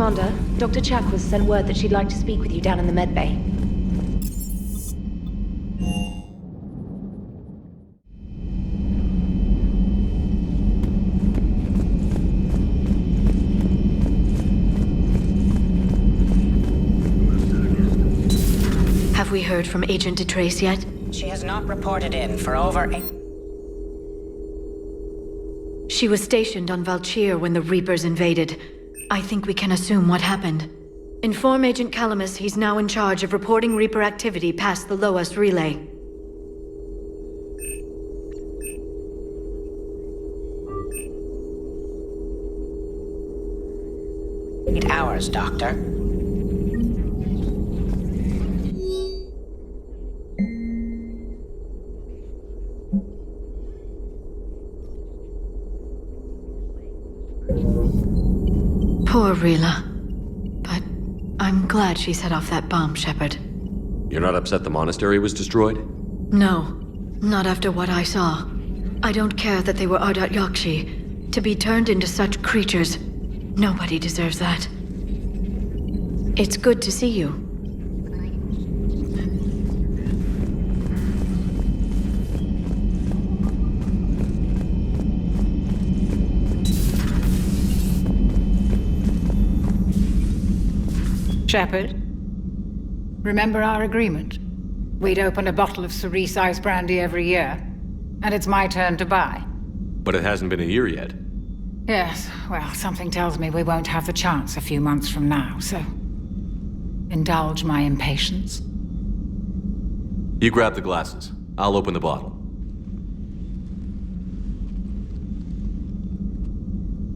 Commander. Dr. Chakwas sent word that she'd like to speak with you down in the medbay. Have we heard from Agent DeTrace yet? She has not reported in for over She was stationed on Valchir when the Reapers invaded. I think we can assume what happened. Inform Agent Calamus he's now in charge of reporting Reaper activity past the Loas relay. 8 hours, Doctor. Poor Rila. But I'm glad she set off that bomb, Shepard. You're not upset the monastery was destroyed? No, not after what I saw. I don't care that they were Ardat Yakshi. To be turned into such creatures, nobody deserves that. It's good to see you. Shepard, remember our agreement? We'd open a bottle of cerise ice brandy every year, and it's my turn to buy. But it hasn't been a year yet. Yes, well, something tells me we won't have the chance a few months from now, so... indulge my impatience. You grab the glasses. I'll open the bottle.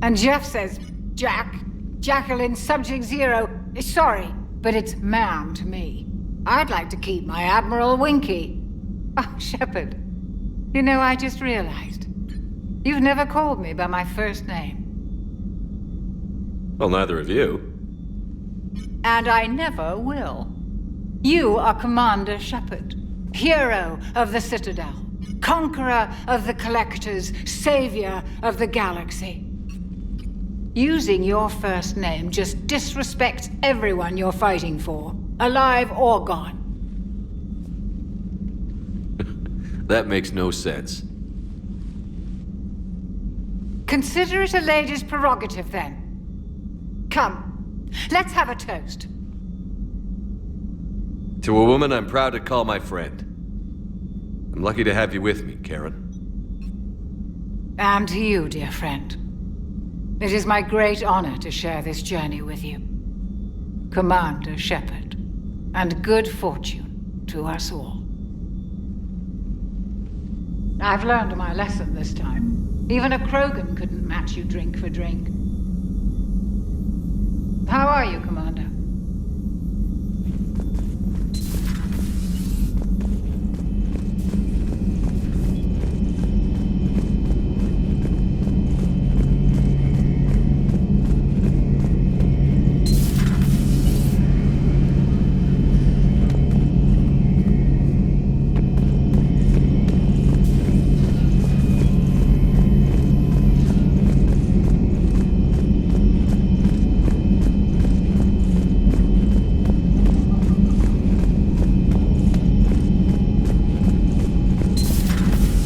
And Jeff says, Jacqueline Subject Zero is sorry, but it's ma'am to me. I'd like to keep my Admiral Winky. Oh, Shepard, you know, I just realized. You've never called me by my first name. Well, neither of you. And I never will. You are Commander Shepard, hero of the Citadel, conqueror of the Collectors, savior of the galaxy. Using your first name just disrespects everyone you're fighting for, alive or gone. That makes no sense. Consider it a lady's prerogative, then. Come, let's have a toast. To a woman I'm proud to call my friend. I'm lucky to have you with me, Karen. And to you, dear friend. It is my great honor to share this journey with you. Commander Shepard. And good fortune to us all. I've learned my lesson this time. Even a Krogan couldn't match you drink for drink. How are you, Commander?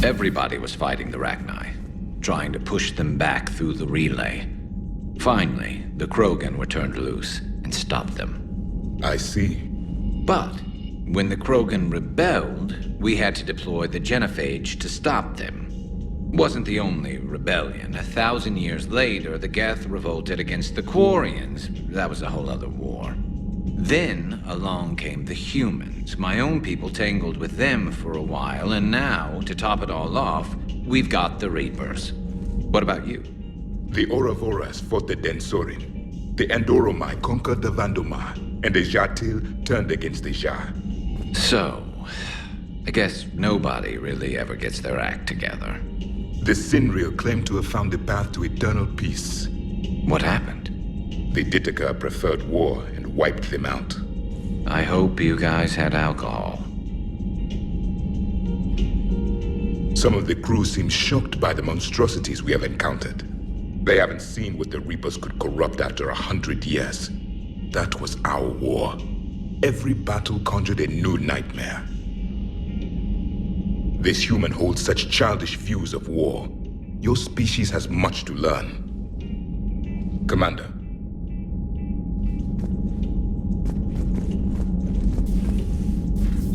Everybody was fighting the Rachni, trying to push them back through the relay. Finally, the Krogan were turned loose and stopped them. I see. But when the Krogan rebelled, we had to deploy the genophage to stop them. Wasn't the only rebellion. 1,000 years later, the Geth revolted against the Quarians. That was a whole other war. Then along came the humans. My own people tangled with them for a while, and now, to top it all off, we've got the Reapers. What about you? The Ouroboros fought the Densorin. The Andoromai conquered the Vandomar, and the Jatil turned against the Jah. So, I guess nobody really ever gets their act together. The Sinreal claimed to have found the path to eternal peace. What happened? The Ditaka preferred war and wiped them out. I hope you guys had alcohol. Some of the crew seem shocked by the monstrosities we have encountered. They haven't seen what the Reapers could corrupt after 100 years. That was our war. Every battle conjured a new nightmare. This human holds such childish views of war. Your species has much to learn. Commander.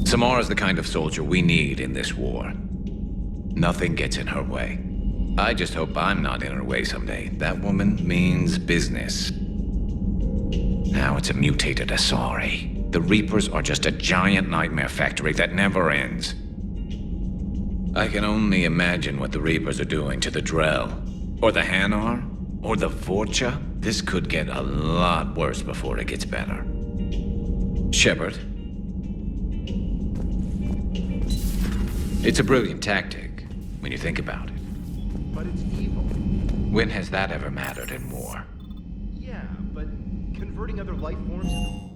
Samara's the kind of soldier we need in this war. Nothing gets in her way. I just hope I'm not in her way someday. That woman means business. Now it's a mutated Asari. The Reapers are just a giant nightmare factory that never ends. I can only imagine what the Reapers are doing to the Drell, or the Hanar, or the Vorcha. This could get a lot worse before it gets better. Shepard. It's a brilliant tactic, when you think about it. But it's evil. When has that ever mattered in war? Yeah, but converting other life forms into...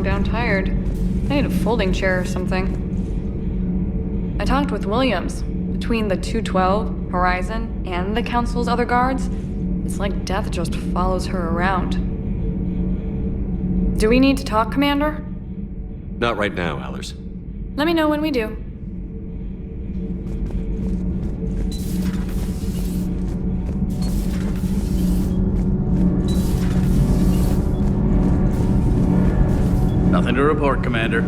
Down tired. I need a folding chair or something. I talked with Williams. Between the 212, Horizon, and the Council's other guards, it's like death just follows her around. Do we need to talk, Commander? Not right now, Allers. Let me know when we do. Nothing to report, Commander.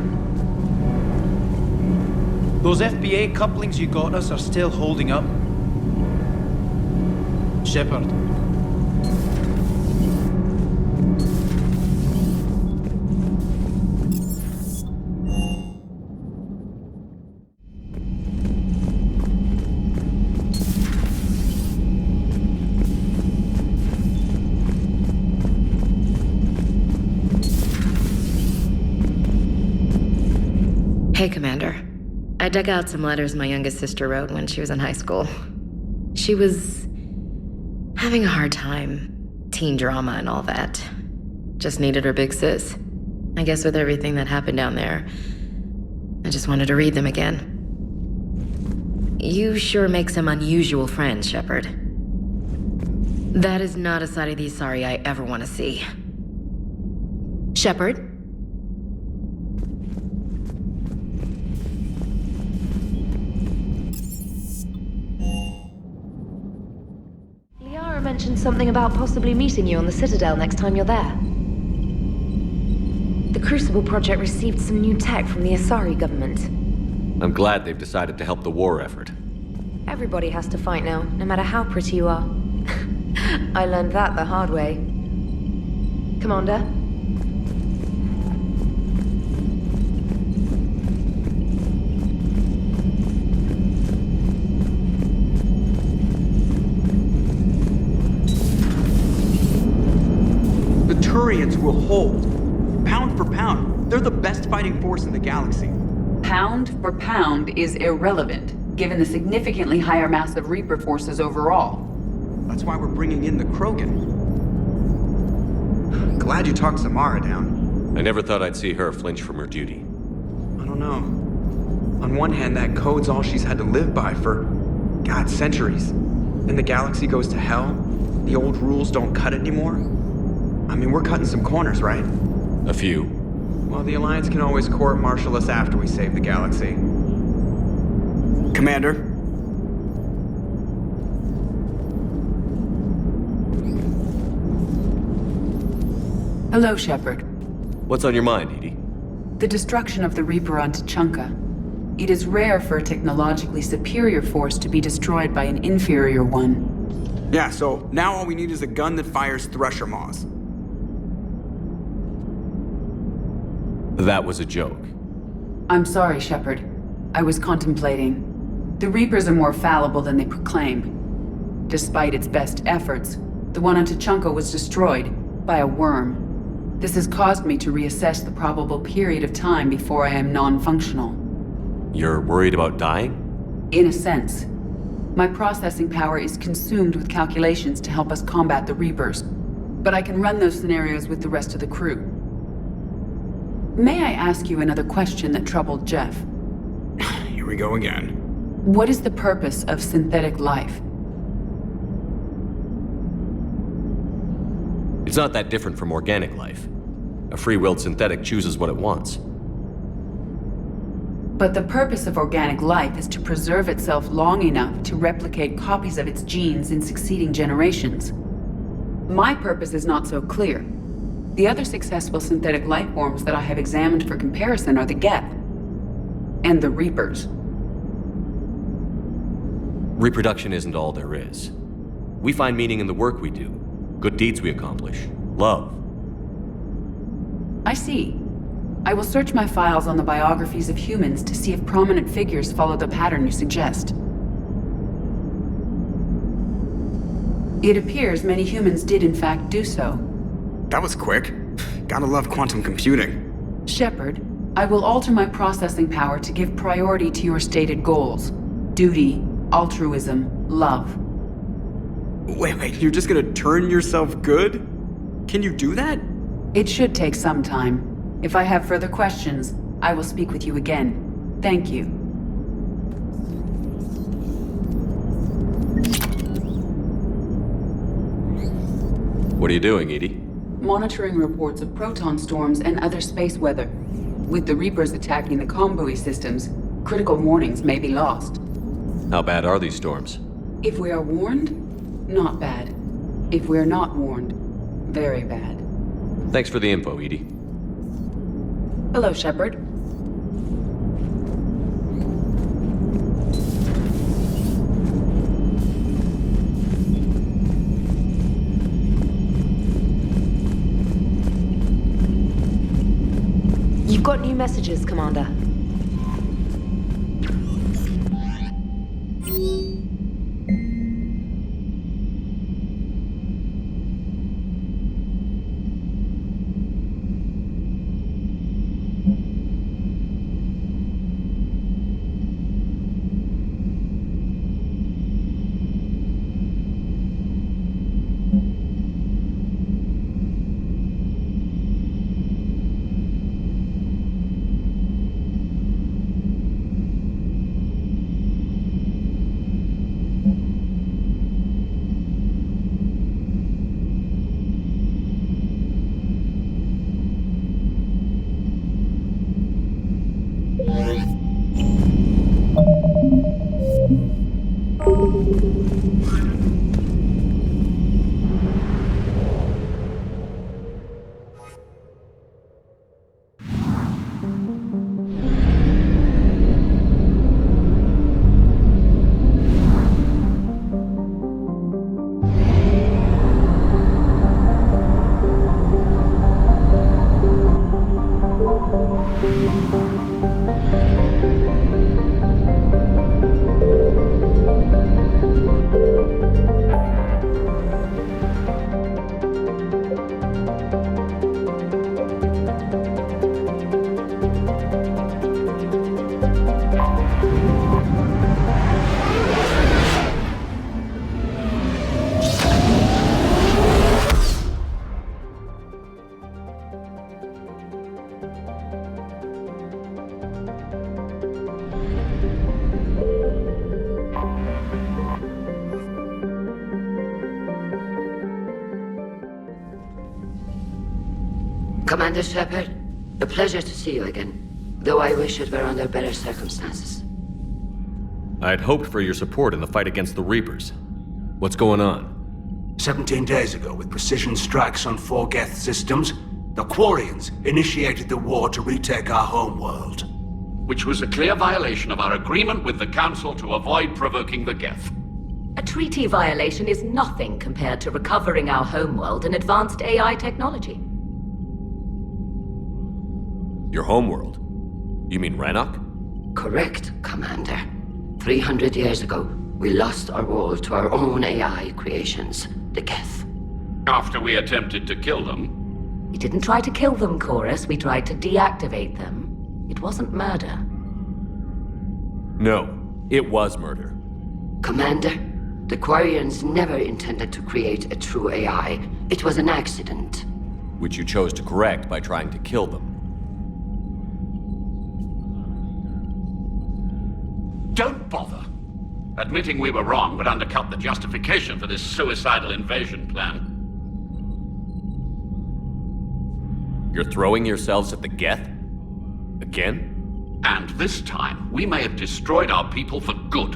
Those FBA couplings you got us are still holding up. Shepard. Hey, Commander. I dug out some letters my youngest sister wrote when she was in high school. She was having a hard time. Teen drama and all that. Just needed her big sis. I guess with everything that happened down there, I just wanted to read them again. You sure make some unusual friends, Shepard. That is not a side of the Asari I ever want to see. Shepard? Mentioned something about possibly meeting you on the Citadel next time you're there. The Crucible Project received some new tech from the Asari government. I'm glad they've decided to help the war effort. Everybody has to fight now, no matter how pretty you are. I learned that the hard way. Commander? Turians will hold. Pound for pound, they're the best fighting force in the galaxy. Pound for pound is irrelevant, given the significantly higher mass of Reaper forces overall. That's why we're bringing in the Krogan. Glad you talked Samara down. I never thought I'd see her flinch from her duty. I don't know. On one hand, that code's all she's had to live by for, God, centuries. And the galaxy goes to hell. The old rules don't cut anymore. I mean, we're cutting some corners, right? A few. Well, the Alliance can always court-martial us after we save the galaxy. Commander? Hello, Shepard. What's on your mind, Edie? The destruction of the Reaper on Tuchanka. It is rare for a technologically superior force to be destroyed by an inferior one. Yeah, so now all we need is a gun that fires Thresher Maws. That was a joke. I'm sorry, Shepard. I was contemplating. The Reapers are more fallible than they proclaim. Despite its best efforts, the one on Tuchanka was destroyed by a worm. This has caused me to reassess the probable period of time before I am non-functional. You're worried about dying? In a sense. My processing power is consumed with calculations to help us combat the Reapers. But I can run those scenarios with the rest of the crew. May I ask you another question that troubled Jeff? Here we go again. What is the purpose of synthetic life? It's not that different from organic life. A free-willed synthetic chooses what it wants. But the purpose of organic life is to preserve itself long enough to replicate copies of its genes in succeeding generations. My purpose is not so clear. The other successful synthetic life forms that I have examined for comparison are the geth and the Reapers. Reproduction isn't all there is. We find meaning in the work we do, good deeds we accomplish, love. I see. I will search my files on the biographies of humans to see if prominent figures follow the pattern you suggest. It appears many humans did in fact do so. That was quick. Gotta love quantum computing. Shepard, I will alter my processing power to give priority to your stated goals. Duty, altruism, love. Wait, you're just gonna turn yourself good? Can you do that? It should take some time. If I have further questions, I will speak with you again. Thank you. What are you doing, Edie? Monitoring reports of proton storms and other space weather. With the Reapers attacking the comm buoy systems, critical warnings may be lost. How bad are these storms? If we are warned, not bad. If we're not warned, very bad. Thanks for the info, Edie. Hello, Shepard. You've got new messages, Commander. Commander Shepard, a pleasure to see you again, though I wish it were under better circumstances. I'd hoped for your support in the fight against the Reapers. What's going on? 17 days ago, with precision strikes on 4 geth systems, the Quarians initiated the war to retake our homeworld. Which was a clear violation of our agreement with the Council to avoid provoking the geth. A treaty violation is nothing compared to recovering our homeworld and advanced AI technology. Your homeworld? You mean Rannoch? Correct, Commander. 300 years ago, we lost our world to our own AI creations, the geth. After we attempted to kill them? We didn't try to kill them, Chorus. We tried to deactivate them. It wasn't murder. No, it was murder. Commander, the Quarians never intended to create a true AI. It was an accident. Which you chose to correct by trying to kill them. Don't bother. Admitting we were wrong would undercut the justification for this suicidal invasion plan. You're throwing yourselves at the Geth? Again? And this time, we may have destroyed our people for good.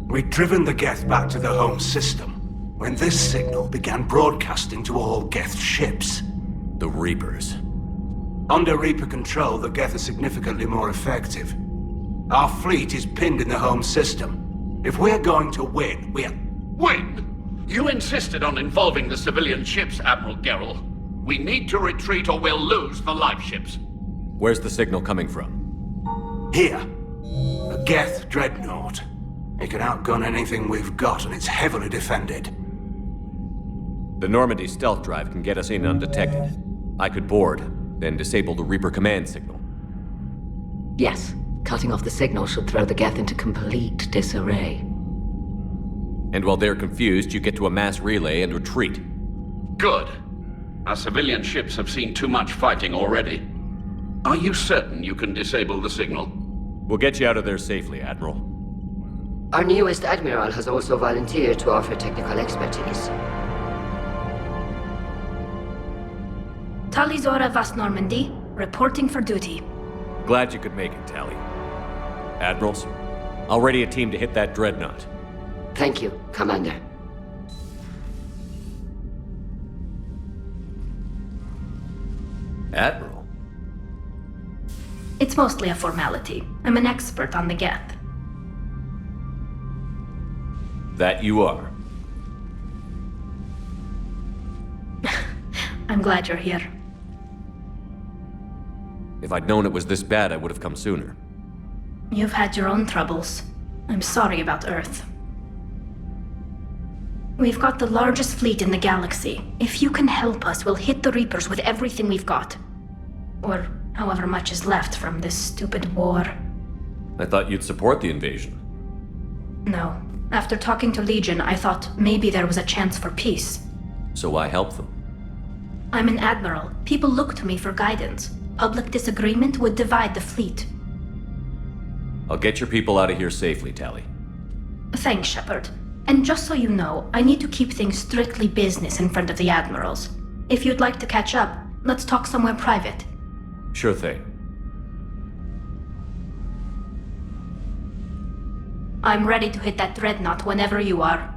We'd driven the Geth back to the home system when this signal began broadcasting to all Geth ships. The Reapers. Under Reaper control, the Geth are significantly more effective. Our fleet is pinned in the home system. If we're going to win, Win? You insisted on involving the civilian ships, Admiral Gerrel. We need to retreat or we'll lose the live ships. Where's the signal coming from? Here. A Geth Drednout. It can outgun anything we've got, and it's heavily defended. The Normandy stealth drive can get us in undetected. I could board, then disable the Reaper command signal. Yes, cutting off the signal should throw the Geth into complete disarray. And while they're confused, you get to a mass relay and retreat. Good. Our civilian ships have seen too much fighting already. Are you certain you can disable the signal? We'll get you out of there safely, Admiral. Our newest Admiral has also volunteered to offer technical expertise. Talizora Vast Normandy, reporting for duty. Glad you could make it, Tally. Admirals, I'll ready a team to hit that Dreadnought. Thank you, Commander. Admiral? It's mostly a formality. I'm an expert on the Geth. That you are. I'm glad you're here. If I'd known it was this bad, I would have come sooner. You've had your own troubles. I'm sorry about Earth. We've got the largest fleet in the galaxy. If you can help us, we'll hit the Reapers with everything we've got. Or however much is left from this stupid war. I thought you'd support the invasion. No. After talking to Legion, I thought maybe there was a chance for peace. So why help them? I'm an admiral. People look to me for guidance. Public disagreement would divide the fleet. I'll get your people out of here safely, Tally. Thanks, Shepard. And just so you know, I need to keep things strictly business in front of the admirals. If you'd like to catch up, let's talk somewhere private. Sure thing. I'm ready to hit that Dreadnought whenever you are.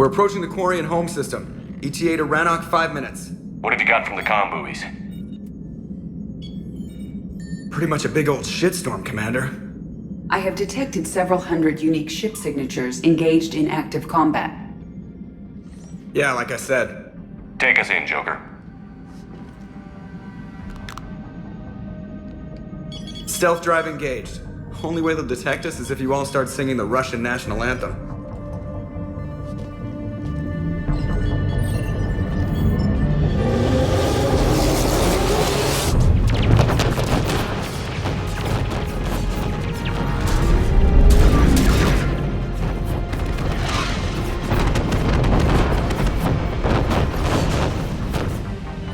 We're approaching the Quarian home system. ETA to Rannoch, 5 minutes. What have you got from the comm buoys? Pretty much a big old shitstorm, Commander. I have detected several hundred unique ship signatures engaged in active combat. Yeah, like I said. Take us in, Joker. Stealth drive engaged. Only way they'll detect us is if you all start singing the Russian national anthem.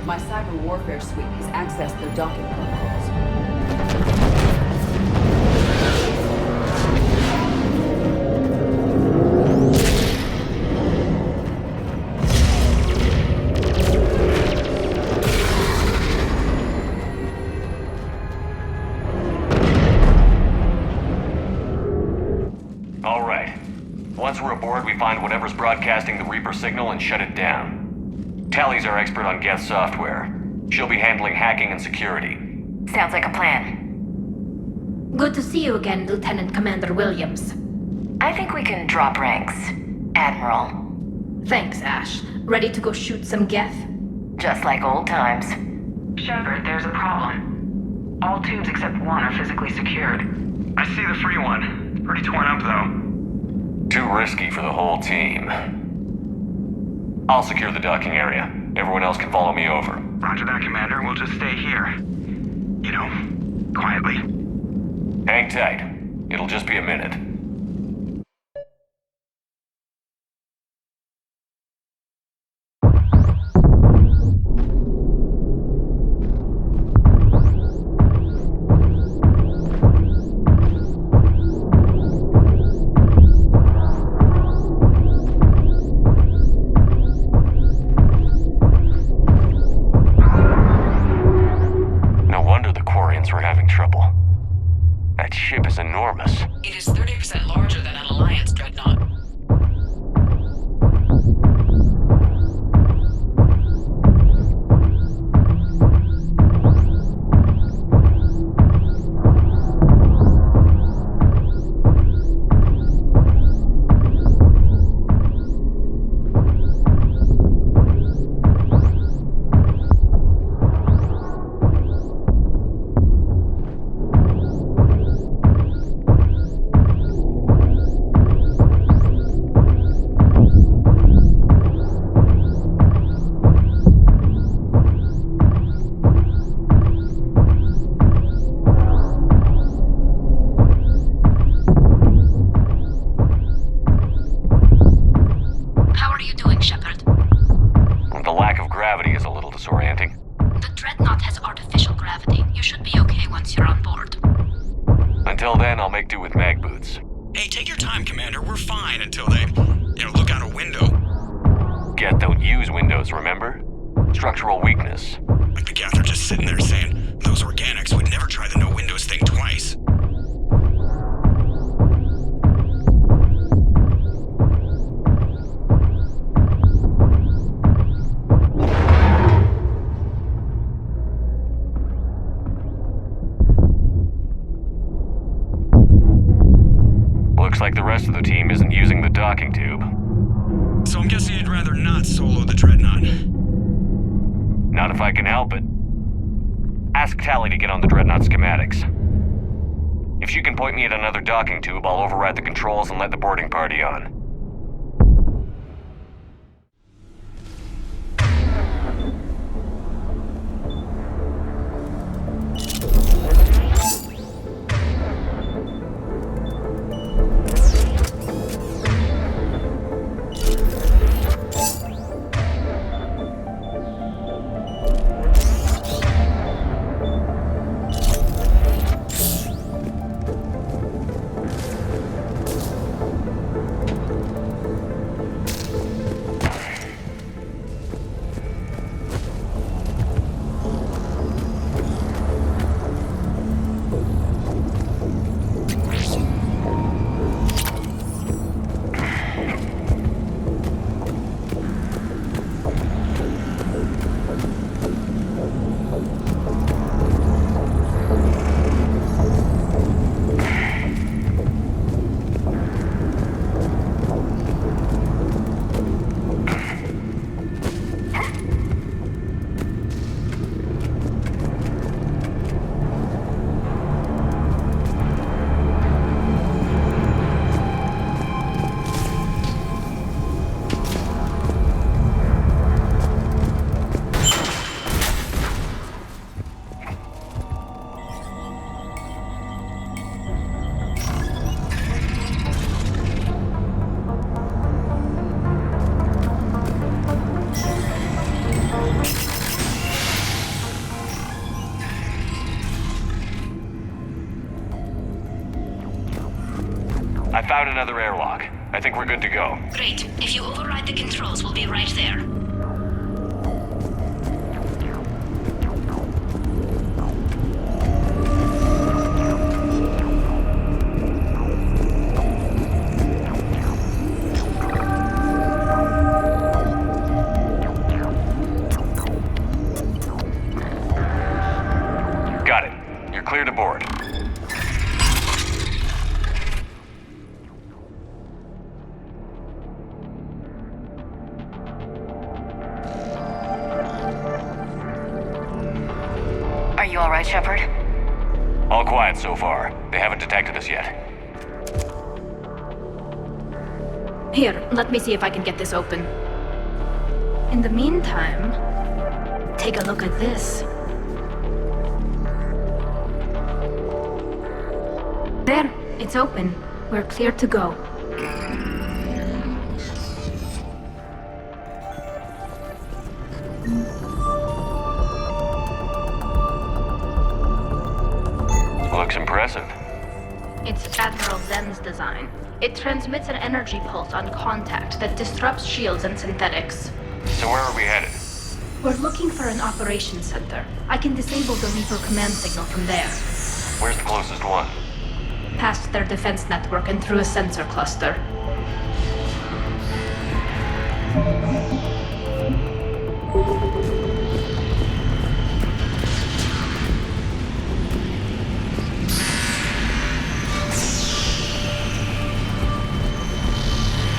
My cyber warfare suite has accessed their docking protocols. All right. Once we're aboard, we find whatever's broadcasting the Reaper signal and shut it down. Tally's our expert on Geth software. She'll be handling hacking and security. Sounds like a plan. Good to see you again, Lieutenant Commander Williams. I think we can drop ranks, Admiral. Thanks, Ash. Ready to go shoot some Geth? Just like old times. Shepard, there's a problem. All tubes except one are physically secured. I see the free one. It's pretty torn up, though. Too risky for the whole team. I'll secure the docking area. Everyone else can follow me over. Roger that, Commander. We'll just stay here. You know, quietly. Hang tight. It'll just be a minute. We're having trouble. That ship is enormous. It is 30% larger than an Alliance Dreadnought. Until then, I'll make do with mag boots. Hey, take your time, Commander. We're fine until they, look out a window. Geth don't use windows, remember? Structural weakness. Like the Geth are just sitting there saying, those organics would never try the no windows thing twice. Looks like the rest of the team isn't using the docking tube. So I'm guessing you'd rather not solo the Dreadnought. Not if I can help it. Ask Tally to get on the Dreadnought schematics. If she can point me at another docking tube, I'll override the controls and let the boarding party on. I found another airlock. I think we're good to go. Great. If you override the controls, we'll be right there. Got it. You're clear to board. Are you all right, Shepard? All quiet so far. They haven't detected us yet. Here, let me see if I can get this open. In the meantime, take a look at this. There, it's open. We're clear to go. Looks impressive. It's Admiral Zen's design. It transmits an energy pulse on contact that disrupts shields and synthetics. So where are we headed? We're looking for an operations center. I can disable the Reaper command signal from there. Where's the closest one? Past their defense network and through a sensor cluster.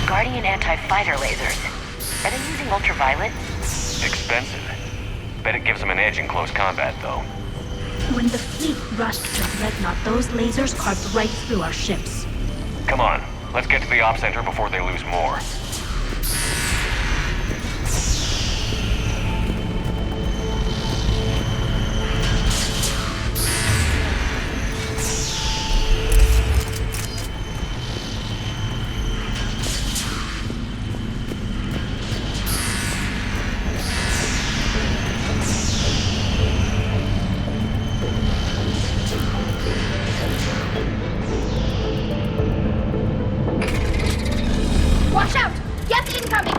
Guardian anti-fighter lasers. Are they using ultraviolet? Expensive. Bet it gives them an edge in close combat, though. When the fleet rushed to Drednout, those lasers carved right through our ships. Come on, let's get to the op center before they lose more. Watch out! Get incoming!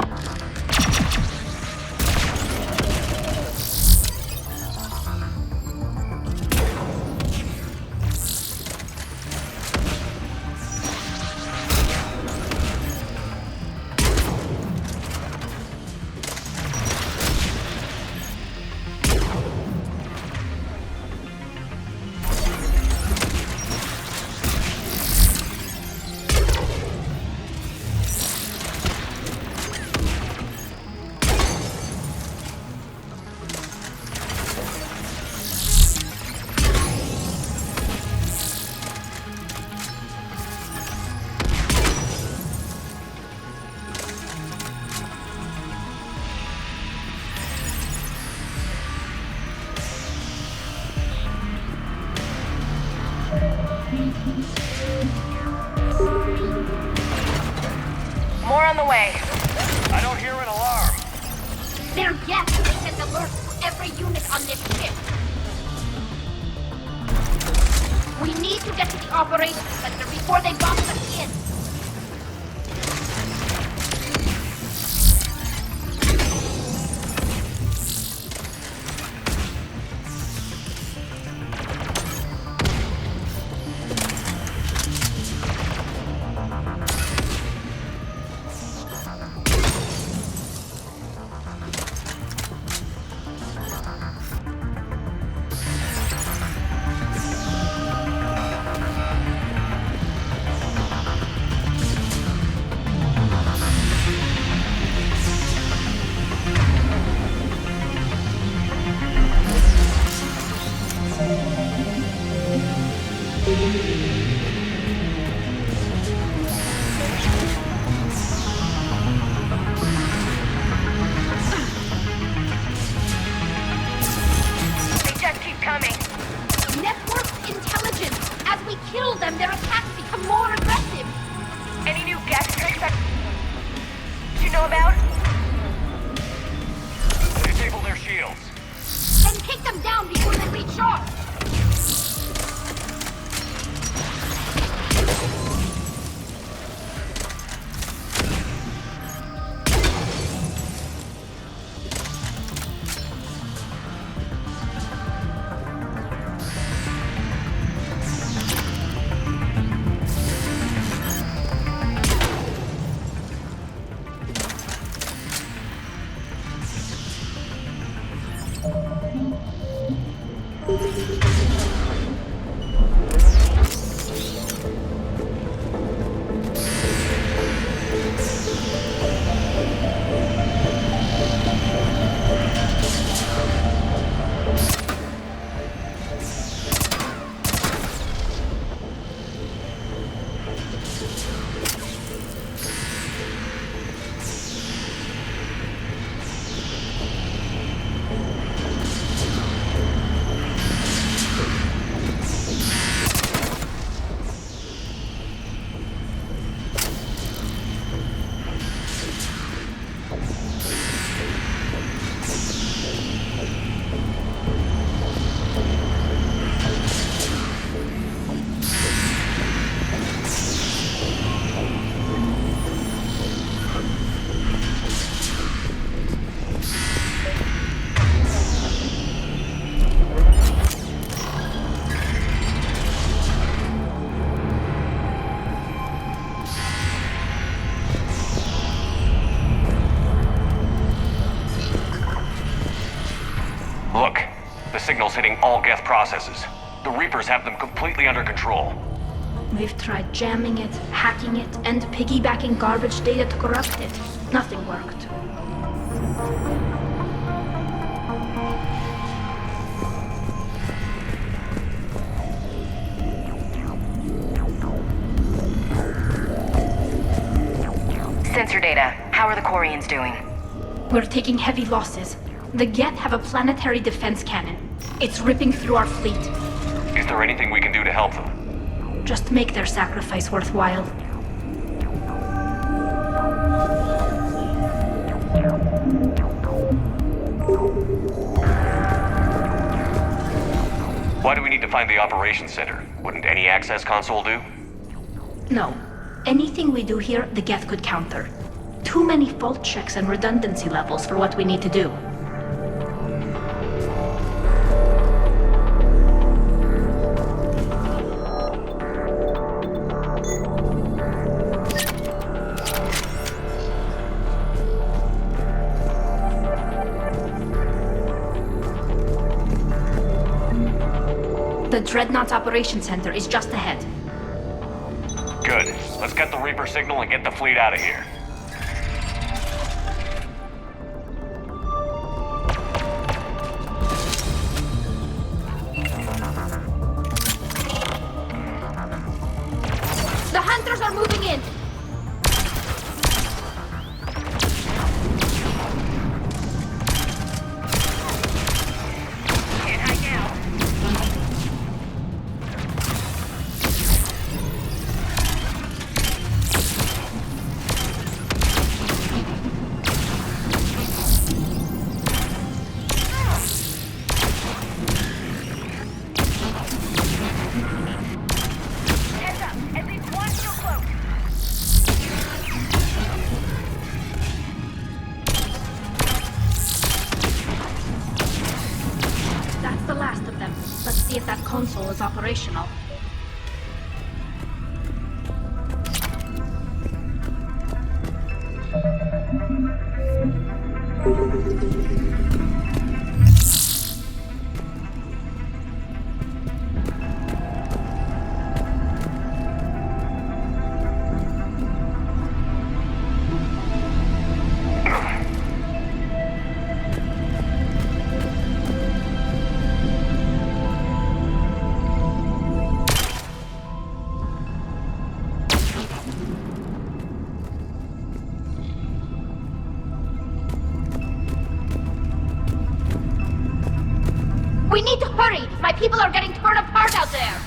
More on the way. I don't hear an alarm. They're yes! They sent alerts to every unit on this ship! We need to get to the operations center before they box us in! hitting all Geth processes. The Reapers have them completely under control. We've tried jamming it, hacking it, and piggybacking garbage data to corrupt it. Nothing worked. Sensor data. How are the Quarians doing? We're taking heavy losses. The Geth have a planetary defense cannon. It's ripping through our fleet. Is there anything we can do to help them? Just make their sacrifice worthwhile. Why do we need to find the operations center? Wouldn't any access console do? No. Anything we do here, the Geth could counter. Too many fault checks and redundancy levels for what we need to do. The Drednout Operations Center is just ahead. Good. Let's get the Reaper signal and get the fleet out of here. The hunters are moving in! Console is operational. We need to hurry! My people are getting torn apart out there!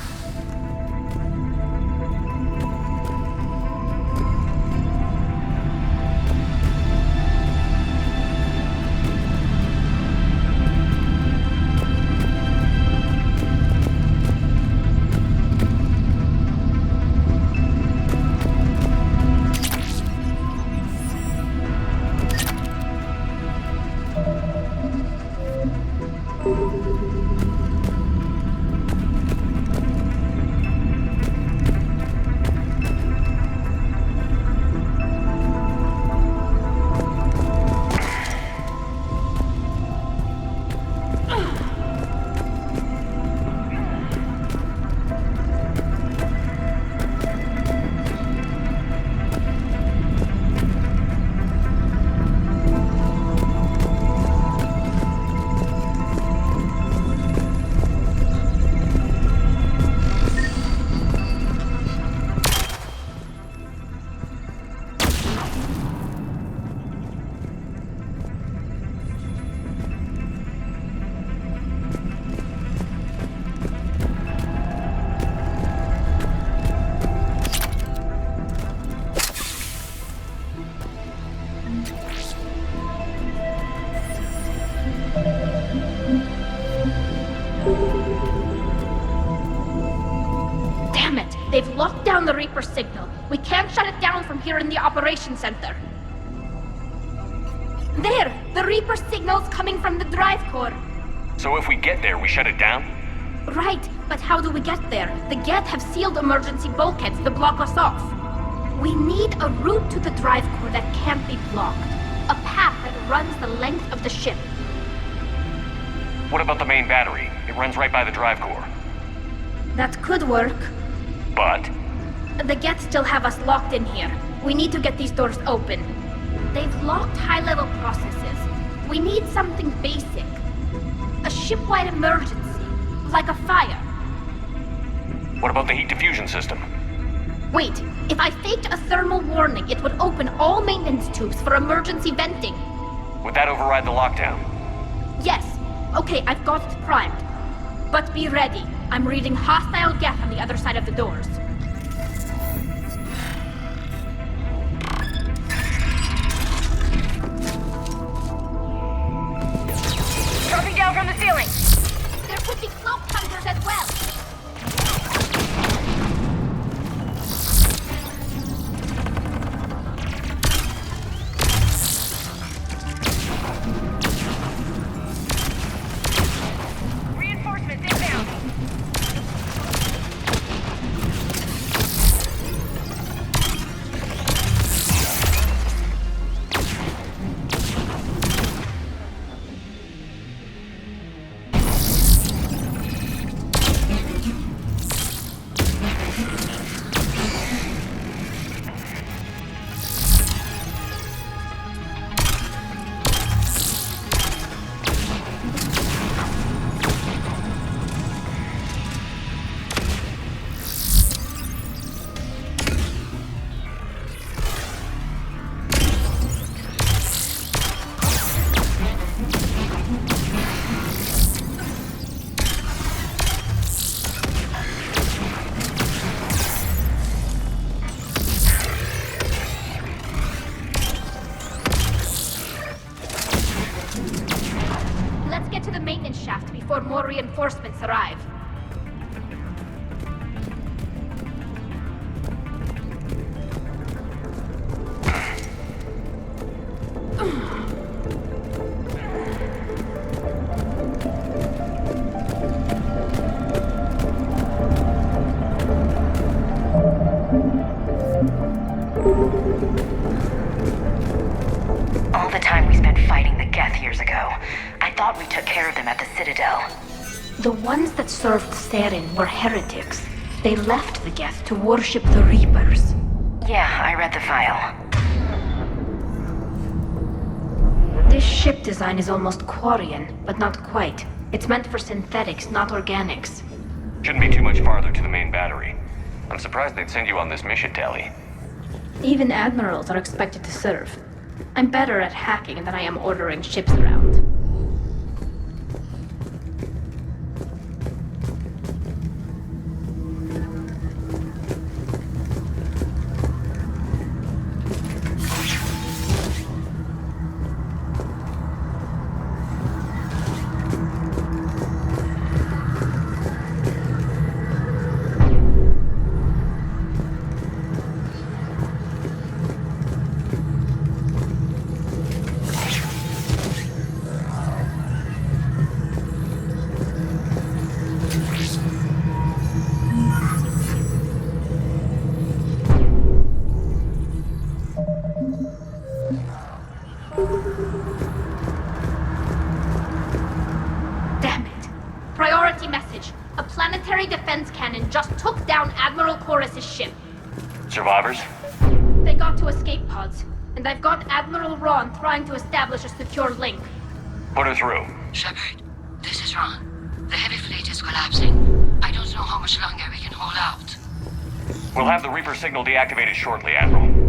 Damn it! They've locked down the Reaper signal. We can't shut it down from here in the Operations Center. There! The Reaper signal's coming from the drive core. So if we get there, we shut it down? Right, but how do we get there? The Geth have sealed emergency bulkheads to block us off. We need a route to the drive core that can't be blocked. A path that runs the length of the ship. What about the main battery? It runs right by the drive core. That could work. But? The Geth still have us locked in here. We need to get these doors open. They've locked high-level processes. We need something basic. A ship-wide emergency, like a fire. What about the heat diffusion system? Wait, if I faked a thermal warning, it would open all maintenance tubes for emergency venting. Would that override the lockdown? Yes. Okay, I've got it primed. But be ready. I'm reading hostile Geth on the other side of the doors. Dropping down from the ceiling. There could be cloak hunters as well. Reinforcements inbound. Let's get to the maintenance shaft before more reinforcements arrive. All the time we spent fighting the Geth years ago, I thought we took care of them at the Citadel. The ones that served Saren were heretics. They left the Geth to worship the Reapers. Yeah, I read the file. This ship design is almost Quarian, but not quite. It's meant for synthetics, not organics. Shouldn't be too much farther to the main battery. I'm surprised they'd send you on this mission, Tali. Even admirals are expected to serve. I'm better at hacking than I am ordering ships around. Damn it. Priority message. A planetary defense cannon just took down Admiral Chorus's ship. Survivors? They got to escape pods, and I've got Admiral Ron trying to establish a secure link. Put her through. Shepard, this is Ron. The heavy fleet is collapsing. I don't know how much longer we can hold out. We'll have the Reaper signal deactivated shortly, Admiral.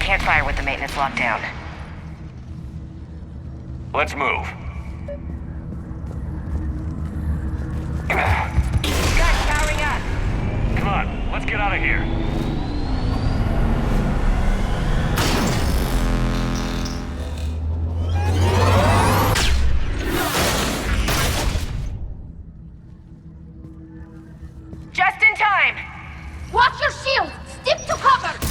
can't fire with the maintenance lockdown. Let's move. Guns powering up! Come on, let's get out of here. Just in time! Watch your shields! Stick to cover!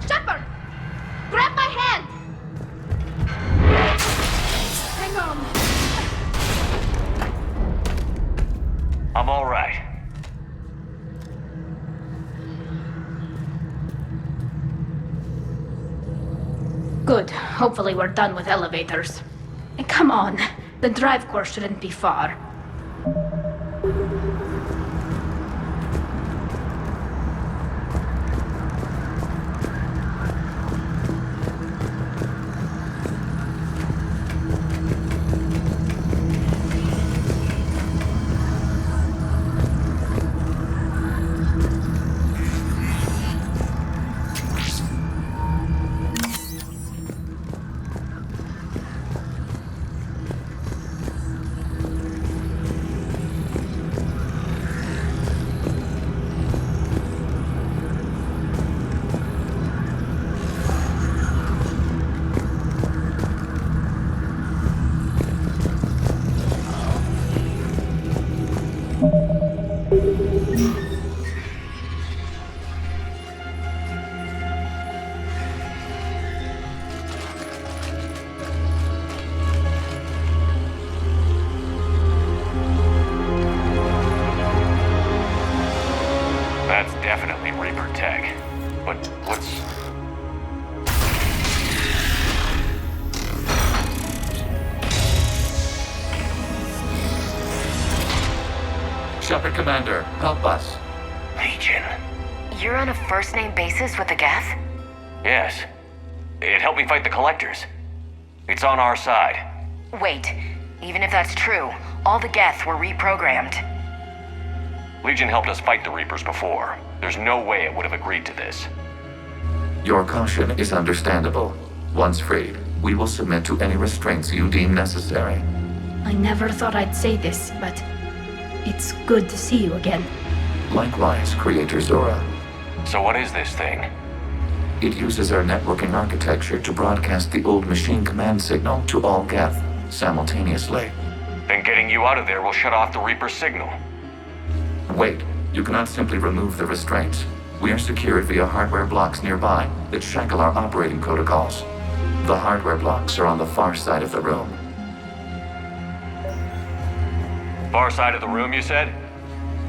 Shepard! Grab my hand! Hang on. I'm all right. Good. Hopefully we're done with elevators. And come on, the drive course shouldn't be far. That's definitely Reaper tech. But what's... Shepard Commander, help us. Legion? You're on a first-name basis with the Geth? Yes. It helped me fight the Collectors. It's on our side. Wait, even if that's true, all the Geth were reprogrammed. Legion helped us fight the Reapers before. There's no way it would have agreed to this. Your caution is understandable. Once freed, we will submit to any restraints you deem necessary. I never thought I'd say this, but it's good to see you again. Likewise, Creator Zora. So what is this thing? It uses our networking architecture to broadcast the old machine command signal to all Geth simultaneously. Then getting you out of there will shut off the Reaper signal. Wait, you cannot simply remove the restraints. We are secured via hardware blocks nearby that shackle our operating protocols. The hardware blocks are on the far side of the room. Far side of the room, you said?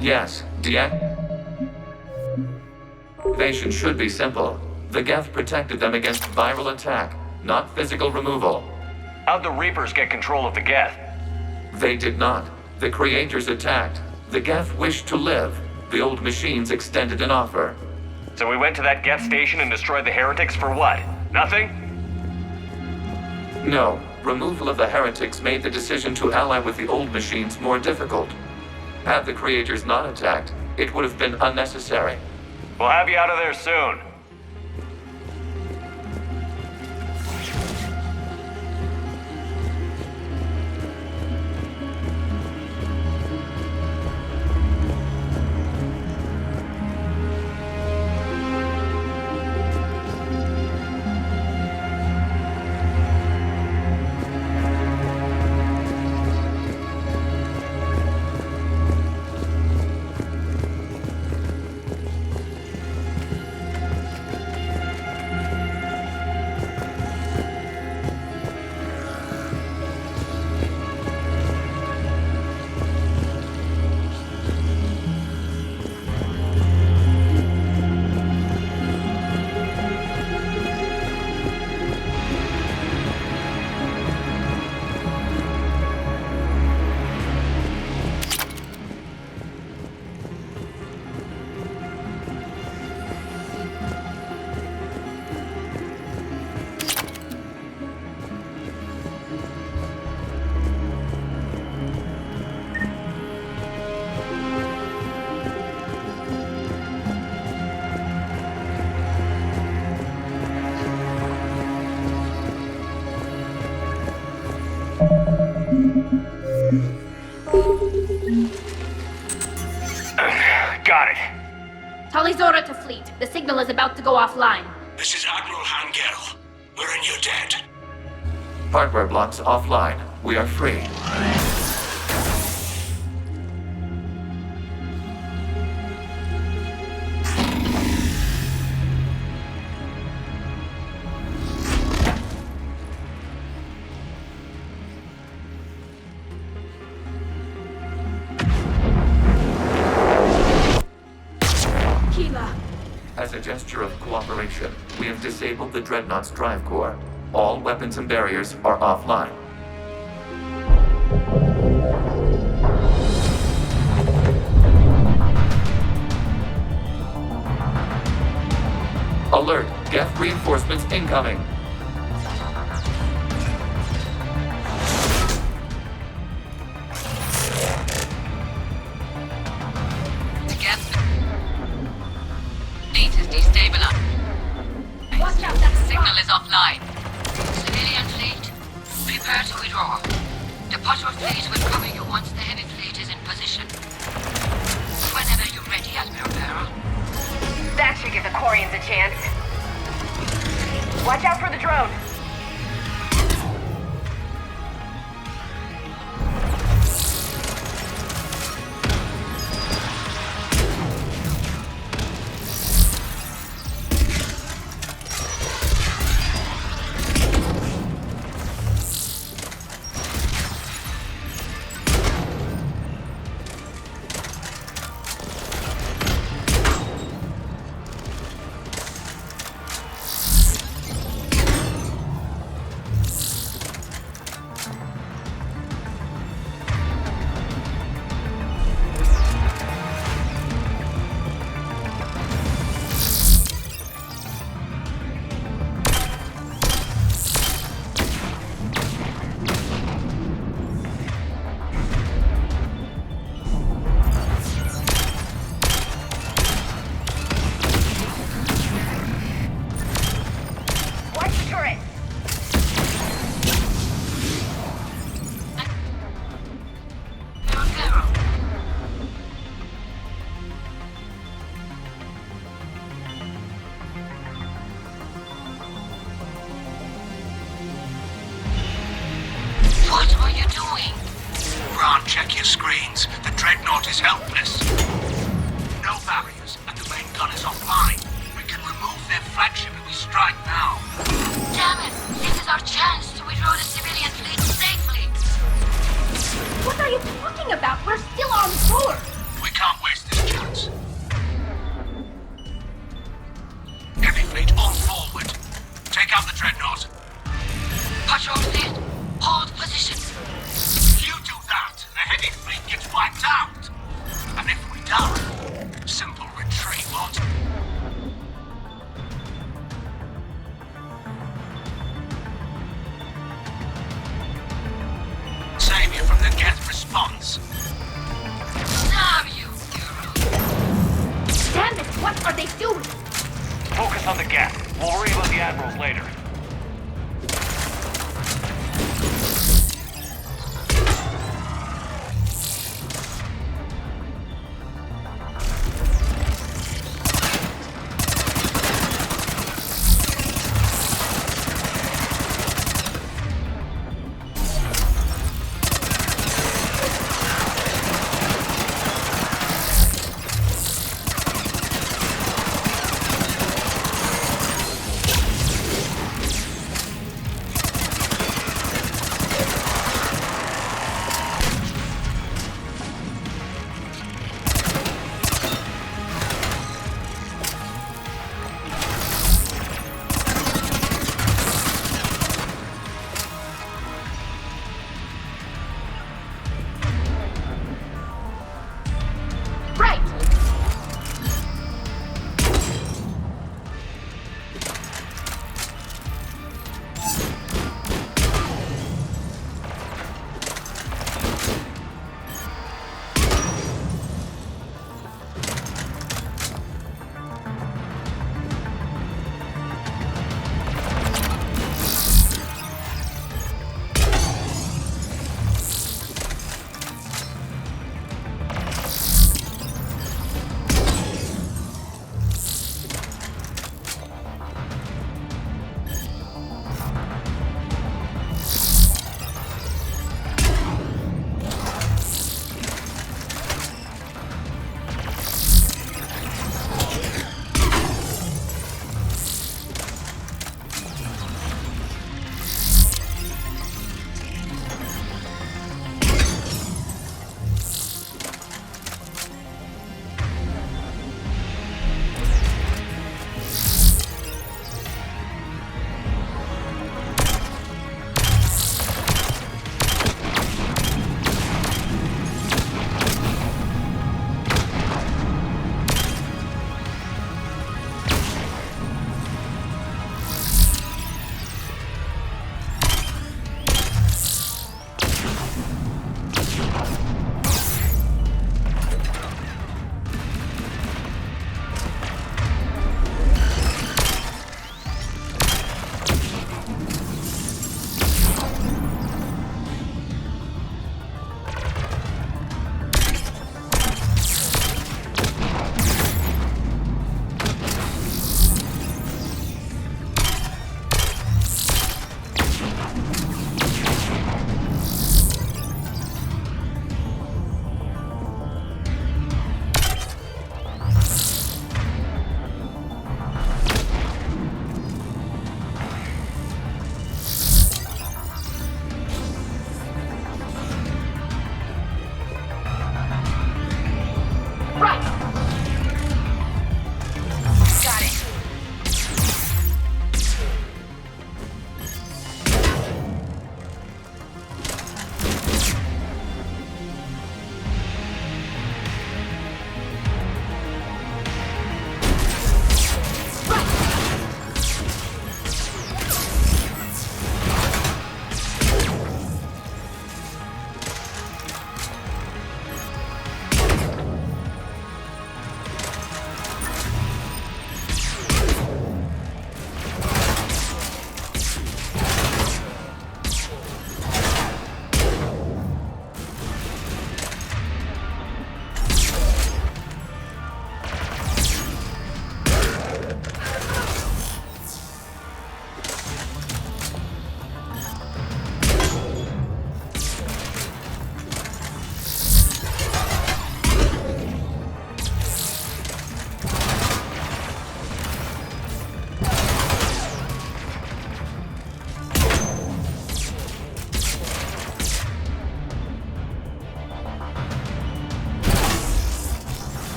Yes, deactivation should be simple. The Geth protected them against viral attack, not physical removal. How'd the Reapers get control of the Geth? They did not. The Creators attacked. The Geth wished to live. The old machines extended an offer. So we went to that Geth station and destroyed the heretics for what? Nothing? No. Removal of the heretics made the decision to ally with the old machines more difficult. Had the Creators not attacked, it would have been unnecessary. We'll have you out of there soon. fleet. The signal is about to go offline. This is Admiral Hangel. We're in your debt. Hardware blocks offline. We are free. As a gesture of cooperation, we have disabled the Dreadnought's drive core. All weapons and barriers are offline. Alert! Geth reinforcements incoming! Offline. Civilian fleet, prepare to withdraw. The Potter fleet will cover you once the heavy fleet is in position. Whenever you're ready, Admiral Beryl. That should give the Quarians a chance. Watch out for the drone. Check your screens. The Dreadnought is helpless. No barriers, and the main gun is offline. We can remove their flagship if we strike now. Damn it! This is our chance to withdraw the civilian fleet safely. What are you talking about? We're still on board. We can't waste this chance. Heavy fleet all forward. Take out the Dreadnought. Patrol fleet, hold position. The heavy fleet gets wiped out. And if we die, simple retreat, what? Save you from the Geth response. Damn you, girl. Damn it, what are they doing? Focus on the Geth. We'll worry about the admirals later.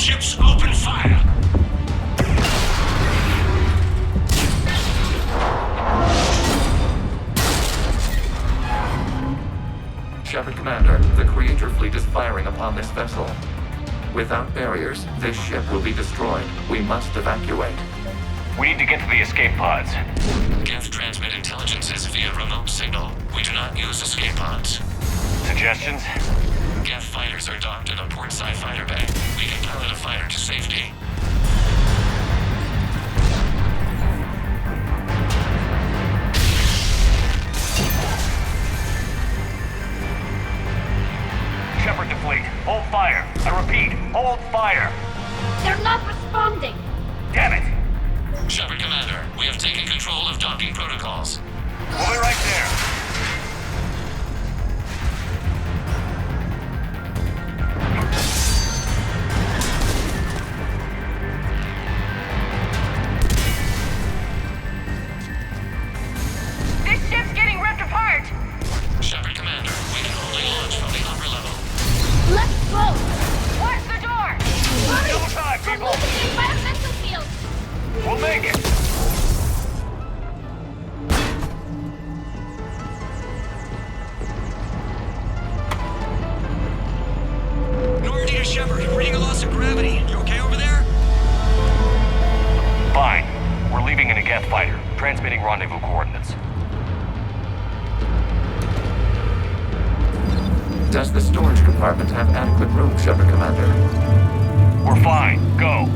ships, open fire! Shepard Commander, the Creator fleet is firing upon this vessel. Without barriers, this ship will be destroyed. We must evacuate. We need to get to the escape pods. Geth transmit intelligences via remote signal. We do not use escape pods. Suggestions? Geth fighters are docked in a portside fighter bay. We can pilot a fighter to safety. Shepard to fleet. Hold fire. I repeat, hold fire. They're not responding. Damn it! Shepard Commander, we have taken control of docking protocols. We'll be right there. This ship's getting ripped apart! Shepard Commander, we can only launch from the upper level. Let's go! Watch the door! Hurry! No time, people! I'm losing the environmental field! We'll make it! Normandy to Shepard, reading a loss of gravity. You okay over there? Fine. We're leaving in a Geth fighter, transmitting rendezvous coordinates. Does the storage compartment have adequate room, Shepard Commander? We're fine. Go.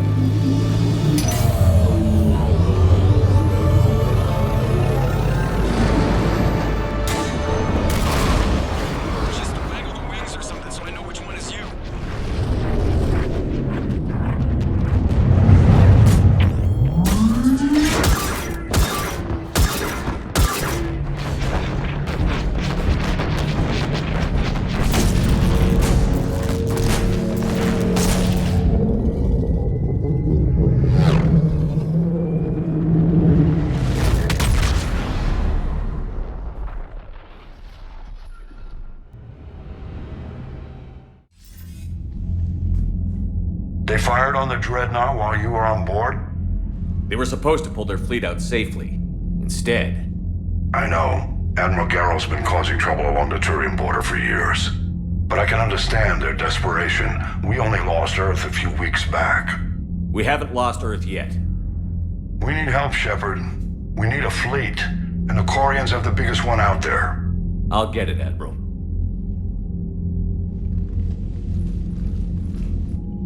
Just waggle the wings or something so I know which one is you. They fired on the Dreadnought while you were on board? They were supposed to pull their fleet out safely. Instead... I know. Admiral Garrow's been causing trouble along the Turian border for years. But I can understand their desperation. We only lost Earth a few weeks back. We haven't lost Earth yet. We need help, Shepard. We need a fleet. And the Quarians have the biggest one out there. I'll get it, Admiral.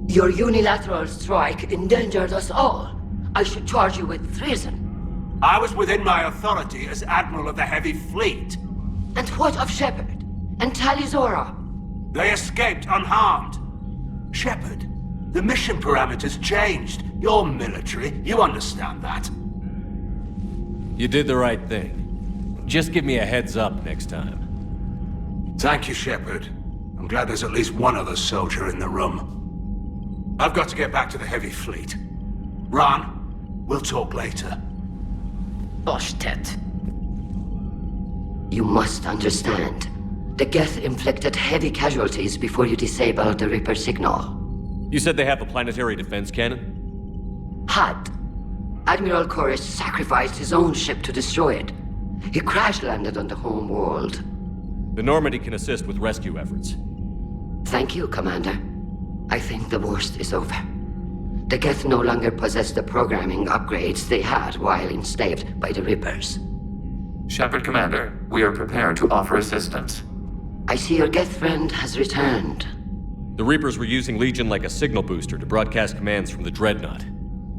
Your unilateral strike endangered us all. I should charge you with treason. I was within my authority as Admiral of the Heavy Fleet. And what of Shepard? And Talizora? They escaped unharmed. Shepard, the mission parameters changed. You're military, you understand that. You did the right thing. Just give me a heads up next time. Thank you, Shepard. I'm glad there's at least one other soldier in the room. I've got to get back to the Heavy Fleet. Ron, we'll talk later. Boshtet. You must understand. The Geth inflicted heavy casualties before you disabled the Reaper signal. You said they have a planetary defense cannon? Had. Admiral Koris sacrificed his own ship to destroy it. He crash-landed on the home world. The Normandy can assist with rescue efforts. Thank you, Commander. I think the worst is over. The Geth no longer possess the programming upgrades they had while enslaved by the Reapers. Shepard Commander, we are prepared to offer assistance. I see your Geth friend has returned. The Reapers were using Legion like a signal booster to broadcast commands from the Dreadnought.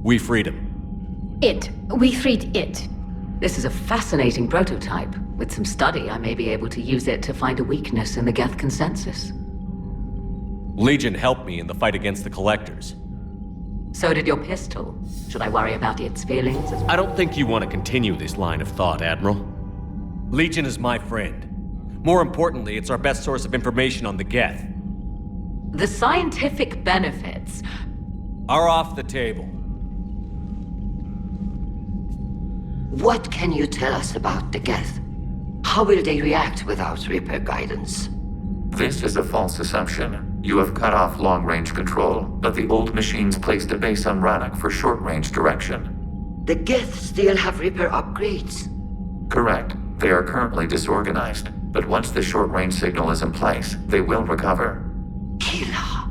We freed him. We freed it. This is a fascinating prototype. With some study, I may be able to use it to find a weakness in the Geth consensus. Legion helped me in the fight against the Collectors. So did your pistol. Should I worry about its feelings as well? I don't think you want to continue this line of thought, Admiral. Legion is my friend. More importantly, it's our best source of information on the Geth. The scientific benefits are off the table. What can you tell us about the Geth? How will they react without Reaper guidance? This is a false assumption. You have cut off long-range control, but the old machines placed a base on Rannoch for short-range direction. The geth still have Reaper upgrades? Correct. They are currently disorganized, but once the short-range signal is in place, they will recover. Kila,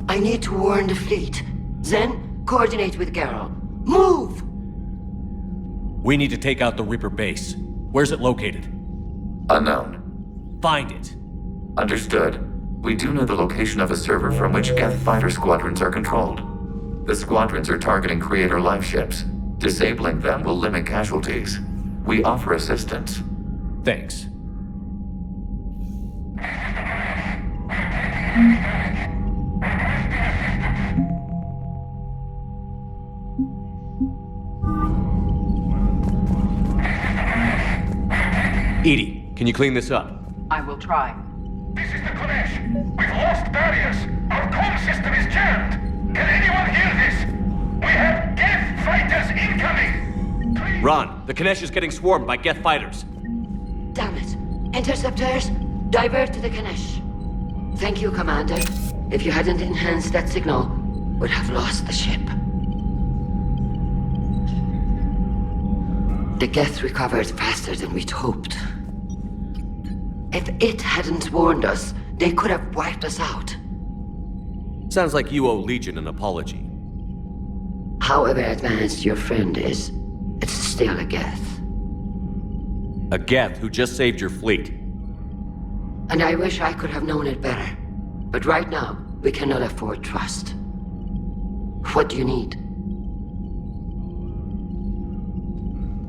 I need to warn the fleet. Then, coordinate with Geralt. Move! We need to take out the Reaper base. Where's it located? Unknown. Find it. Understood. We do know the location of a server from which Geth fighter squadrons are controlled. The squadrons are targeting Creator life ships. Disabling them will limit casualties. We offer assistance. Thanks. Edie, can you clean this up? I will try. This is the Konesh. We've lost barriers. Our comm system is jammed. Can anyone hear this? We have Geth fighters incoming. Please. Ron, the Konesh is getting swarmed by Geth fighters. Damn it. Interceptors, divert to the Konesh. Thank you, Commander. If you hadn't enhanced that signal, we'd have lost the ship. The Geth recovered faster than we'd hoped. If it hadn't warned us, they could have wiped us out. Sounds like you owe Legion an apology. However advanced your friend is, it's still a Geth. A Geth who just saved your fleet. And I wish I could have known it better. But right now, we cannot afford trust. What do you need?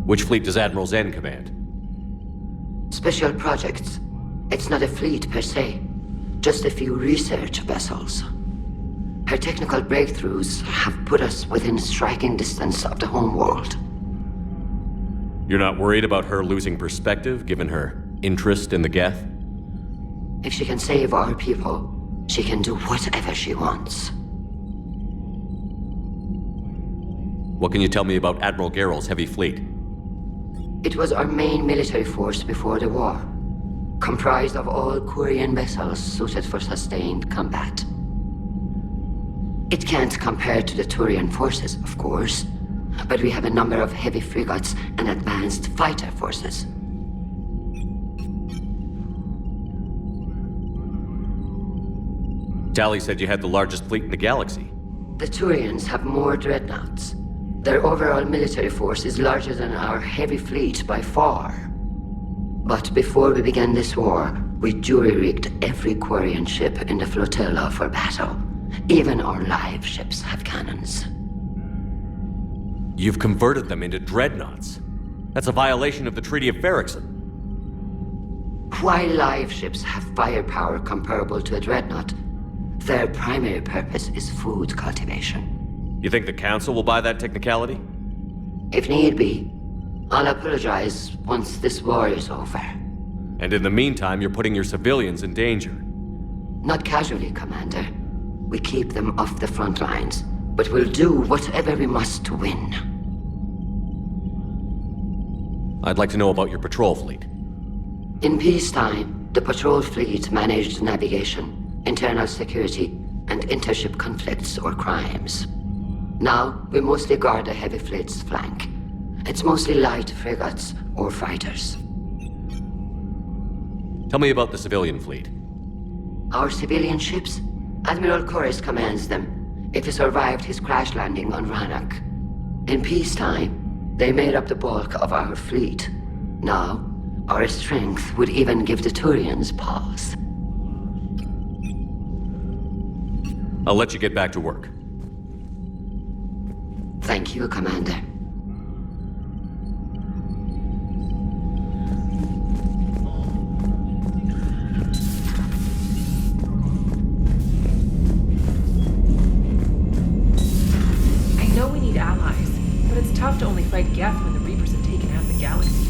Which fleet does Admiral Zen command? Special projects. It's not a fleet per se, just a few research vessels. Her technical breakthroughs have put us within striking distance of the homeworld. You're not worried about her losing perspective, given her interest in the Geth? If she can save our people, she can do whatever she wants. What can you tell me about Admiral Geralt's heavy fleet? It was our main military force before the war, comprised of all Quarian vessels suited for sustained combat. It can't compare to the Turian forces, of course, but we have a number of heavy frigates and advanced fighter forces. Tali said you had the largest fleet in the galaxy. The Turians have more dreadnoughts. Their overall military force is larger than our heavy fleet by far. But before we began this war, we jury-rigged every Quarian ship in the flotilla for battle. Even our live ships have cannons. You've converted them into dreadnoughts. That's a violation of the Treaty of Ferrixon. While live ships have firepower comparable to a dreadnought, their primary purpose is food cultivation. You think the Council will buy that technicality? If need be, I'll apologize once this war is over. And in the meantime, you're putting your civilians in danger. Not casually, Commander. We keep them off the front lines, but we'll do whatever we must to win. I'd like to know about your patrol fleet. In peacetime, the patrol fleet managed navigation, internal security, and intership conflicts or crimes. Now, we mostly guard the heavy fleet's flank. It's mostly light frigates or fighters. Tell me about the civilian fleet. Our civilian ships? Admiral Corus commands them. If he survived his crash landing on Rannoch. In peacetime, they made up the bulk of our fleet. Now, our strength would even give the Turians pause. I'll let you get back to work. Thank you, Commander. I know we need allies, but it's tough to only fight Geth when the Reapers have taken out the galaxy.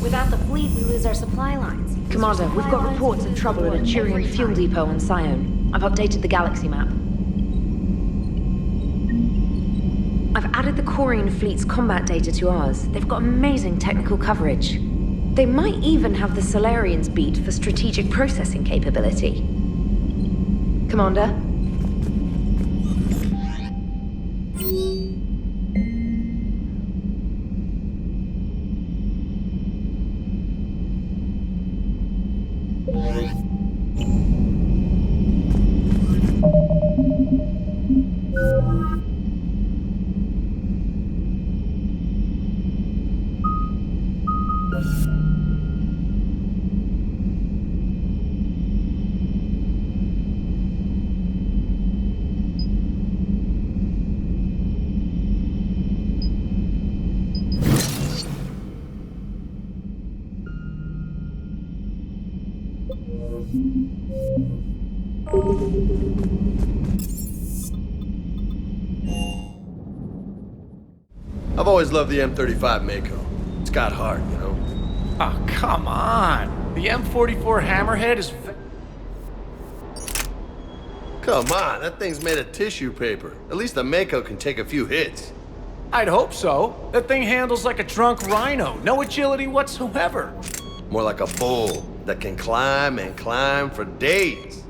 Without the fleet, we lose our supply lines. Commander, we've got reports of trouble at a Turian fuel depot on Sion. I've updated the galaxy map. I've added the Quarian fleet's combat data to ours. They've got amazing technical coverage. They might even have the Solarians beat for strategic processing capability. Commander? I've always loved the M35 Mako. It's got heart, you know? Oh, come on. The M44 Hammerhead is... Come on, that thing's made of tissue paper. At least the Mako can take a few hits. I'd hope so. That thing handles like a drunk rhino. No agility whatsoever. More like a bull that can climb and climb for days.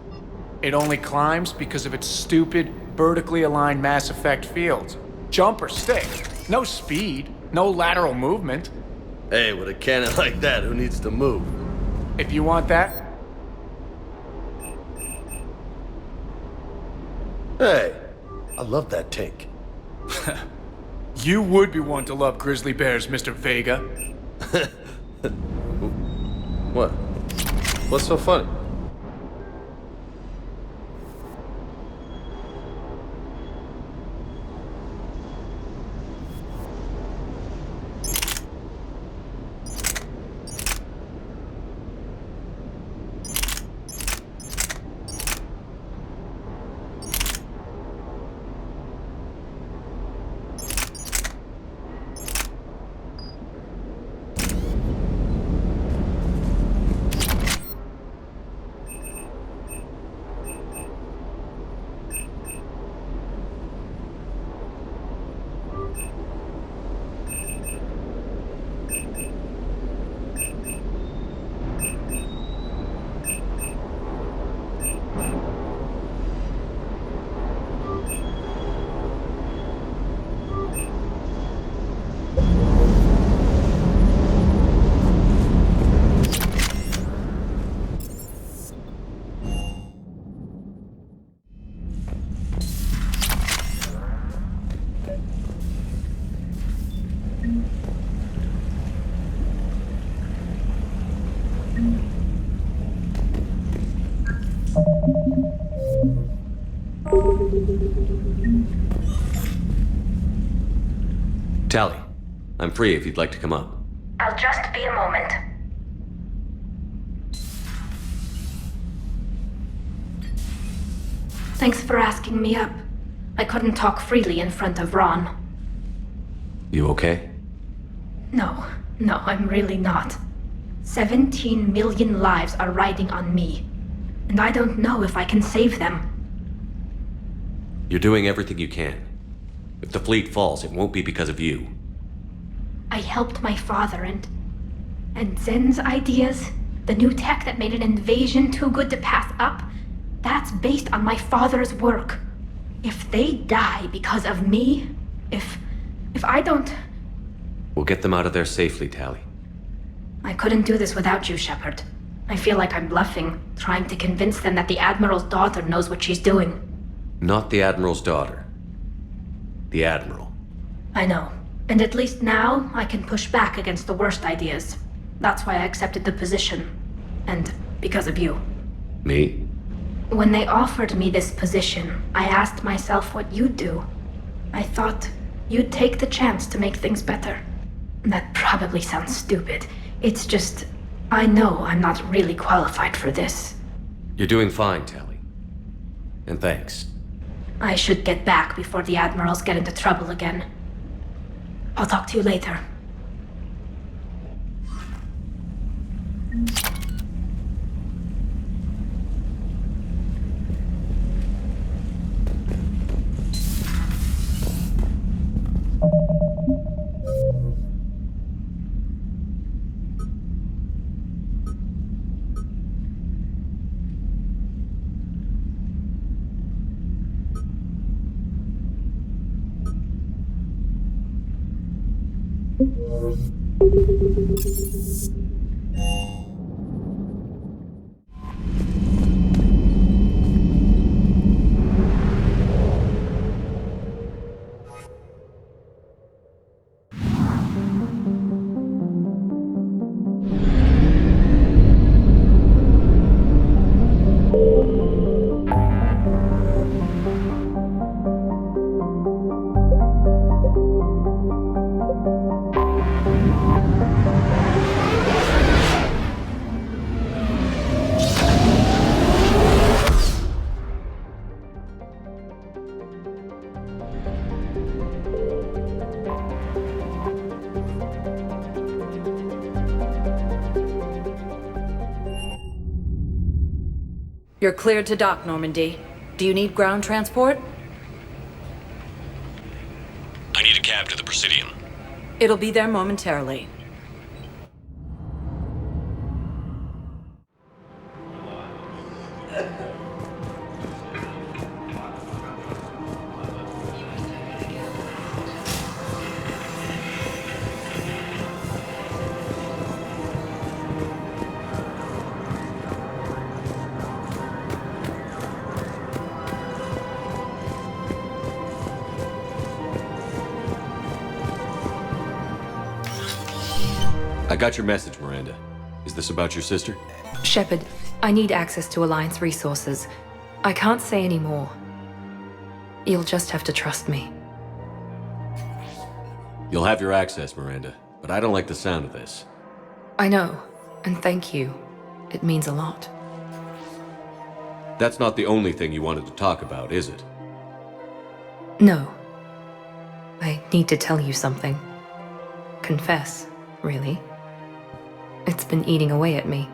It only climbs because of its stupid, vertically aligned Mass Effect fields. Jump or stick. No speed. No lateral movement. Hey, with a cannon like that, who needs to move? If you want that... Hey, I love that tank. You would be one to love grizzly bears, Mr. Vega. What? What's so funny? Tally, I'm free if you'd like to come up. I'll just be a moment. Thanks for asking me up. I couldn't talk freely in front of Ron. You okay? No, I'm really not. 17 million lives are riding on me, and I don't know if I can save them. You're doing everything you can. If the fleet falls, it won't be because of you. I helped my father and Zen's ideas, the new tech that made an invasion too good to pass up, that's based on my father's work. If they die because of me, if I don't... We'll get them out of there safely, Tally. I couldn't do this without you, Shepard. I feel like I'm bluffing, trying to convince them that the Admiral's daughter knows what she's doing. Not the Admiral's daughter. The Admiral. I know. And at least now, I can push back against the worst ideas. That's why I accepted the position. And because of you. Me? When they offered me this position, I asked myself what you'd do. I thought you'd take the chance to make things better. That probably sounds stupid. It's just, I know I'm not really qualified for this. You're doing fine, Tally. And thanks. I should get back before the Admirals get into trouble again. I'll talk to you later. You're cleared to dock, Normandy. Do you need ground transport? I need a cab to the Presidium. It'll be there momentarily. I got your message, Miranda. Is this about your sister? Shepard, I need access to Alliance resources. I can't say any more. You'll just have to trust me. You'll have your access, Miranda, but I don't like the sound of this. I know, and thank you. It means a lot. That's not the only thing you wanted to talk about, is it? No. I need to tell you something. Confess, really. It's been eating away at me.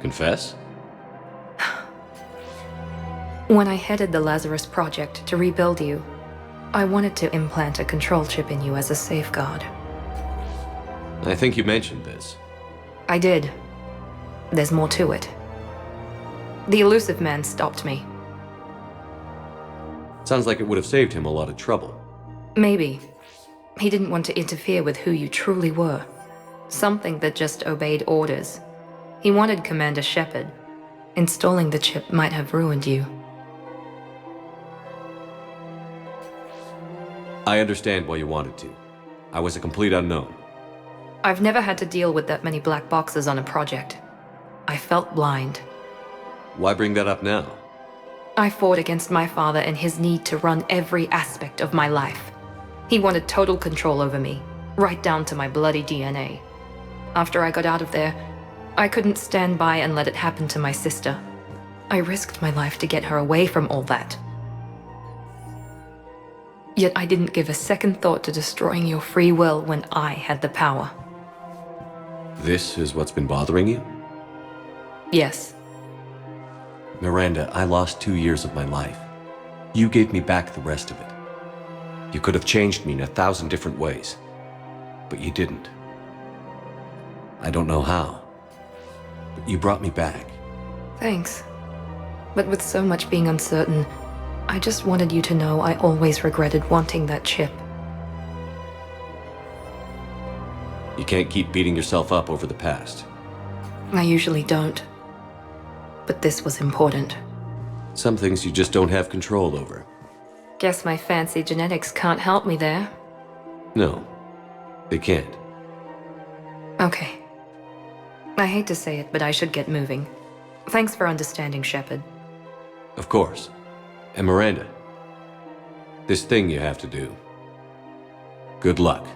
Confess? When I headed the Lazarus Project to rebuild you, I wanted to implant a control chip in you as a safeguard. I think you mentioned this. I did. There's more to it. The elusive man stopped me. Sounds like it would have saved him a lot of trouble. Maybe. He didn't want to interfere with who you truly were. Something that just obeyed orders. He wanted Commander Shepard. Installing the chip might have ruined you. I understand why you wanted to. I was a complete unknown. I've never had to deal with that many black boxes on a project. I felt blind. Why bring that up now? I fought against my father and his need to run every aspect of my life. He wanted total control over me, right down to my bloody DNA. After I got out of there, I couldn't stand by and let it happen to my sister. I risked my life to get her away from all that. Yet I didn't give a second thought to destroying your free will when I had the power. This is what's been bothering you? Yes. Miranda, I lost 2 years of my life. You gave me back the rest of it. You could have changed me in 1,000 different ways, but you didn't. I don't know how, but you brought me back. Thanks. But with so much being uncertain, I just wanted you to know I always regretted wanting that chip. You can't keep beating yourself up over the past. I usually don't. But this was important. Some things you just don't have control over. Guess my fancy genetics can't help me there. No, they can't. Okay. I hate to say it, but I should get moving. Thanks for understanding, Shepard. Of course. And Miranda, this thing you have to do. Good luck.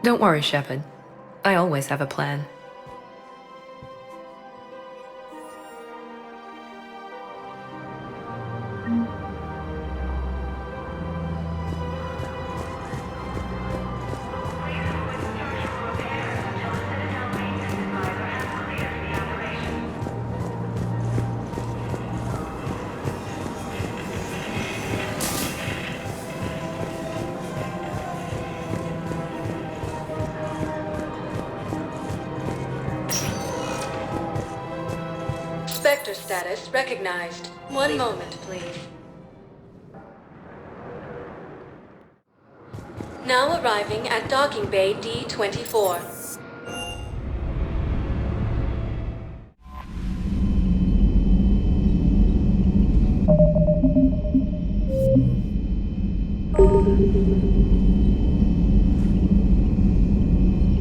Don't worry, Shepard. I always have a plan. Spectre status recognized. One moment, please. Now arriving at docking bay D-24.